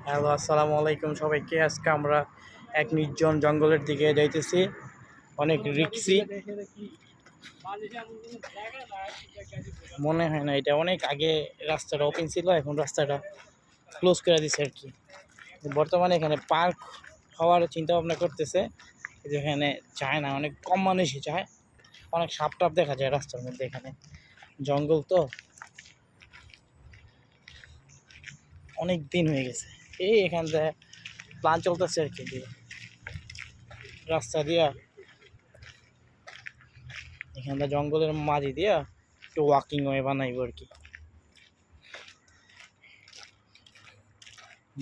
Hello, আসসালামু আলাইকুম সবাইকে। আজকে আমরা এক নির্জন জঙ্গলের দিকে যাইতেছি। অনেক রিক্সি, মনে হয় না এটা অনেক আগে রাস্তাটা ওপেন ছিল, এখন রাস্তাটা ক্লোজ করে দিছে আর কি। বর্তমানে এখানে পার্ক হওয়ার চিন্তা ভাবনা করতেছে, যেখানে যায় না, অনেক কম মানুষই যায়। অনেক সাপ টাপ দেখা যায় রাস্তার মধ্যে, এখানে জঙ্গল তো অনেক দিন হয়ে গেছে। এই এখান থেকে প্ল্যান চলতেছে আর কি, রাস্তা দিয়া এখানটা জঙ্গলের মাঝে দিয়া একটু ওয়াকিং ওয়ে বানাইব আর কি।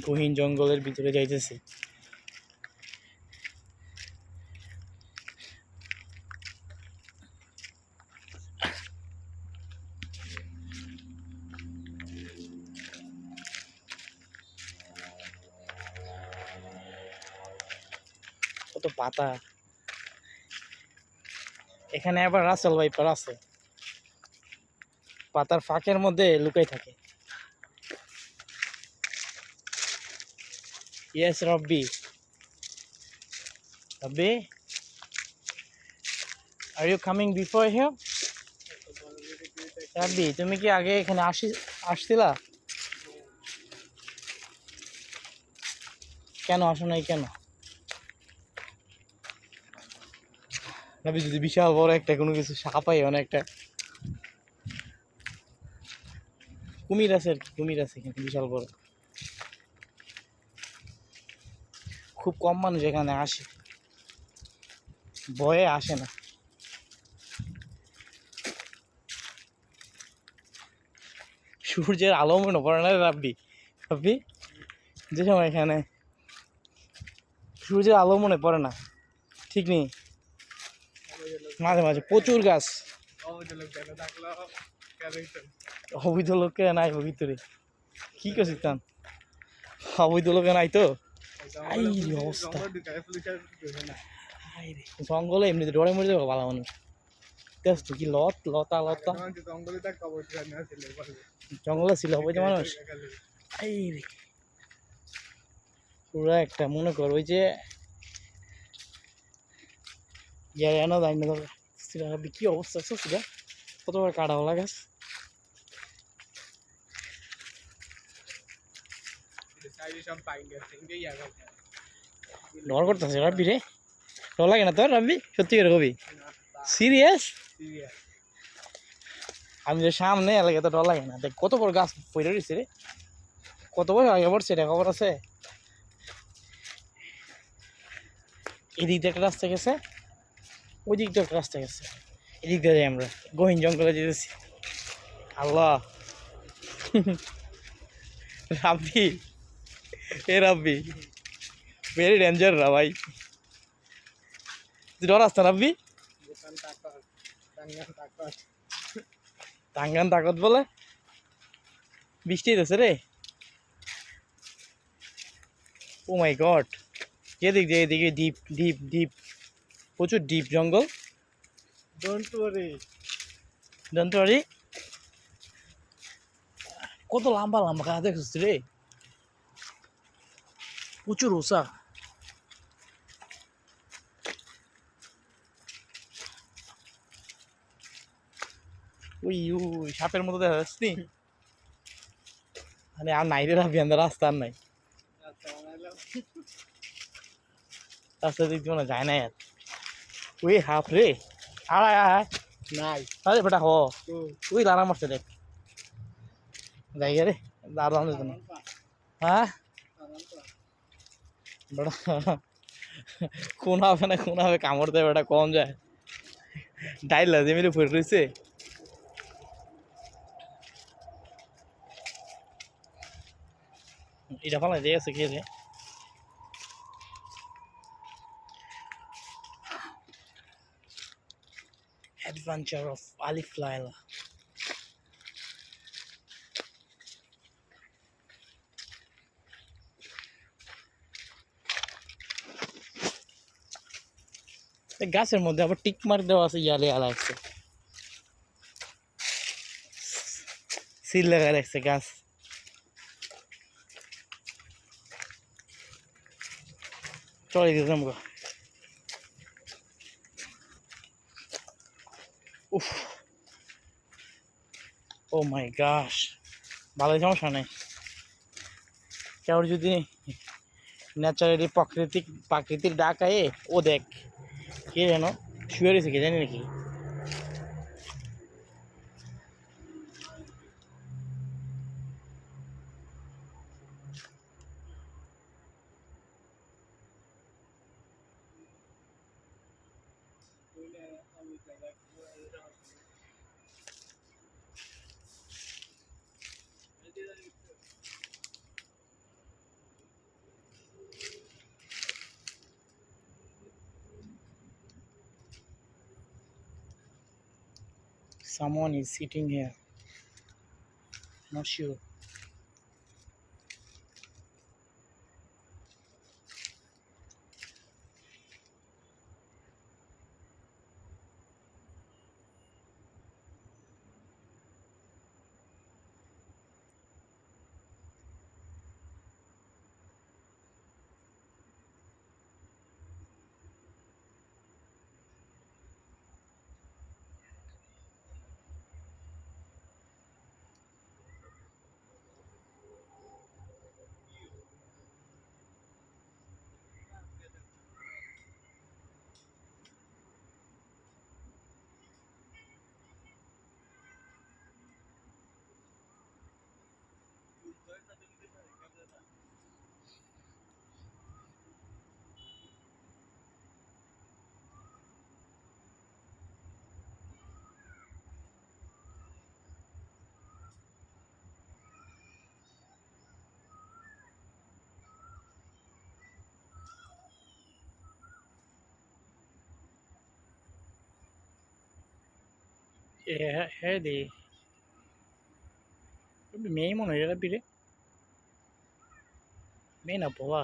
গহীন জঙ্গলের ভিতরে যাইতেছি। কত পাতা, এখানে আবার রাসেল ভাইপার আছে, পাতার ফাঁকের মধ্যে লুকাই থাকে। Yes Rabbi, Rabbi, are you coming before here? Rabbi, তুমি কি আগে এখানে আসছিলা? কেন আসো নাই কেন? রব্বি, যদি বিশাল বড় একটা কোনো কিছু সাপ পাই, অনেকটা কুমির আছে আর কি, কুমির আছে এখানে বিশাল বড়। খুব কম মানুষ এখানে আসে, ভয়ে আসে না। সূর্যের আলো মনে পড়ে না রাব্বি? রাব্বি, যে সময় এখানে সূর্যের আলো মনে পড়ে না, ঠিক নেই। মাঝে মাঝে প্রচুর গাছ। অবৈধ লোককে নাই ভিতরে, কি করছিস তান? অবৈধ লোকে নাই তো। আই রে অবস্থা, জঙ্গলে এমনিতে ডরে মরে যাবে ভালো মানুষ। দেখ তো কি লতা লতা জঙ্গলে ছিল অবৈধ মানুষ। এই রে, পুরো একটা মনে কর ওই যে এনো যাই না, কি অবস্থা সেটা, কতবার কাটাওয়ালা গাছ। ডর করতেছে রাব্বি রে, ডর লাগে না তোর রাব্বি? সত্যি করে কবি, সিরিয়াস? আমি যে সামনে এলাকা তো ডর লাগে না। দেখ কত বড় গাছ পড়ে রয়েছে রে, কত বড় আগে পড়ছে এটা খবর আছে? এদিক দিয়ে একটা রাস্তা গেছে, ওই দিক দিয়ে একটা রাস্তা গেছে, এদিক দিয়ে যাই আমরা, গহীন জঙ্গলে যেতেছি। আল্লাহ রাব্বি, এ রাব্বি, ভেরি ডেঞ্জার রা ভাই, তুই ডর আসতা রাব্বি? টাঙ্গান তাকত বলে বৃষ্টি হইতেছে রে। ও মাই গড, এদিক দিয়ে এদিকে ডিপ ডিপ ডিপ, প্রচুর ডিপ জঙ্গল। ডোন্ট ওয়ারি, কত লম্বা লম্বা গাছ দেখছিস রে, প্রচুর উঁচা। ওই ওই সাপের মতো দেখা যাচ্ছে নি, মানে আর নাই রে রাব্বি, আমাদের রাস্তা আর নাই, রাস্তা দিক দিয়ে মনে যায় না আর। ওই হাফ রে, আয় আয় আয়, নাই আরে বেটা হ, ওই দাঁড়া মারছে দেখ, জায়গা রে দাঁড়ানো যেত না। হ্যাঁ বেটা, কোন হবে না কোন হবে, কামড় দেয় বেটা, কম যায় ডাইলা যে মেরে ফুট রয়েছে। এটা ফালাই দিয়ে আছে খেয়ে, অ্যাডভেঞ্চার অফ আলিফ লায়লা। গাছের মধ্যে আবার টিক মার্ক দেওয়া আছে, ইয়ালে আলা আছে, সিল লাগা রাখছে গাছ। চলে দিতে আমরা। উফ, ও মাই গাশ, ভালো সমস্যা নেই। কেউ যদি ন্যাচারালি প্রাকৃতিক ডাক আয়ে, ও দেখ কে যেন শুয়ে রয়েছে, কে জানি নাকি। Someone is sitting here, not sure. হ্যাঁ দে, মেয়ে মনে হয় এরা বিরে, মেয়ে না পোলা।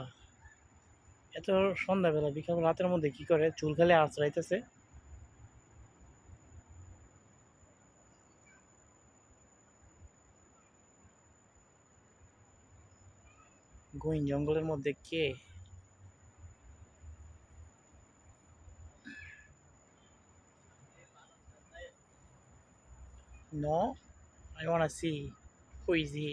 এত সন্ধ্যাবেলা বিকাল রাতের মধ্যে কি করে, চুল খালি আঁচড়াইতেছে। গহীন জঙ্গলের মধ্যে কে? No, I wanna see who is he.